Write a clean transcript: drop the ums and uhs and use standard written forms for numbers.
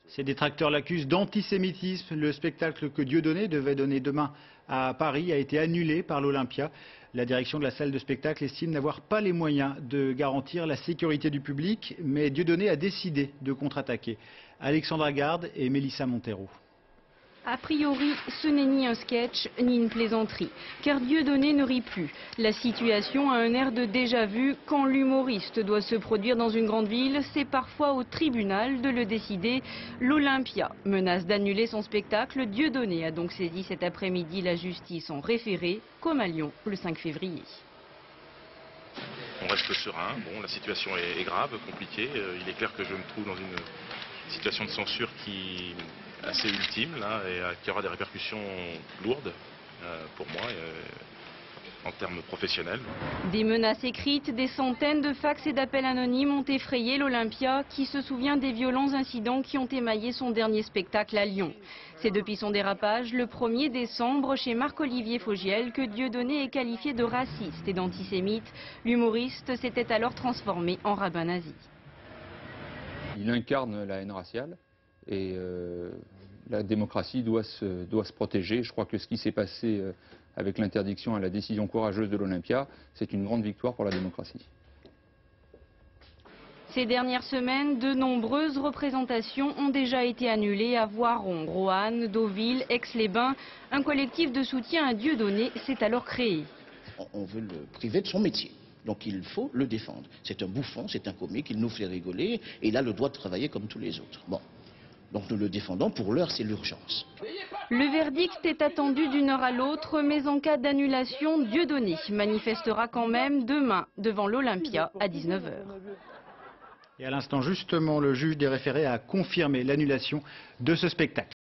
Ses détracteurs l'accusent d'antisémitisme. Le spectacle que Dieudonné devait donner demain à Paris a été annulé par l'Olympia. La direction de la salle de spectacle estime n'avoir pas les moyens de garantir la sécurité du public, mais Dieudonné a décidé de contre-attaquer. Alexandra Garde et Mélissa Montero. A priori, ce n'est ni un sketch, ni une plaisanterie, car Dieudonné ne rit plus. La situation a un air de déjà-vu. Quand l'humoriste doit se produire dans une grande ville, c'est parfois au tribunal de le décider. L'Olympia menace d'annuler son spectacle. Dieudonné a donc saisi cet après-midi la justice en référé, comme à Lyon, le 5 février. On reste serein. Bon, la situation est grave, compliquée. Il est clair que je me trouve dans une situation de censure qui assez ultime là, et qui aura des répercussions lourdes pour moi en termes professionnels. Des menaces écrites, des centaines de fax et d'appels anonymes ont effrayé l'Olympia, qui se souvient des violents incidents qui ont émaillé son dernier spectacle à Lyon. C'est depuis son dérapage, le 1er décembre, chez Marc-Olivier Fogiel, que Dieudonné est qualifié de raciste et d'antisémite. L'humoriste s'était alors transformé en rabbin nazi. Il incarne la haine raciale. Et la démocratie doit se protéger. Je crois que ce qui s'est passé avec l'interdiction et la décision courageuse de l'Olympia, c'est une grande victoire pour la démocratie. Ces dernières semaines, de nombreuses représentations ont déjà été annulées à Voiron, Roanne, Deauville, Aix-les-Bains. Un collectif de soutien à Dieudonné s'est alors créé. On veut le priver de son métier. Donc il faut le défendre. C'est un bouffon, c'est un comique, il nous fait rigoler et il a le droit de travailler comme tous les autres. Bon. Donc nous le défendons, pour l'heure c'est l'urgence. Le verdict est attendu d'une heure à l'autre, mais en cas d'annulation, Dieudonné manifestera quand même demain devant l'Olympia à 19 h. Et à l'instant justement, le juge des référés a confirmé l'annulation de ce spectacle.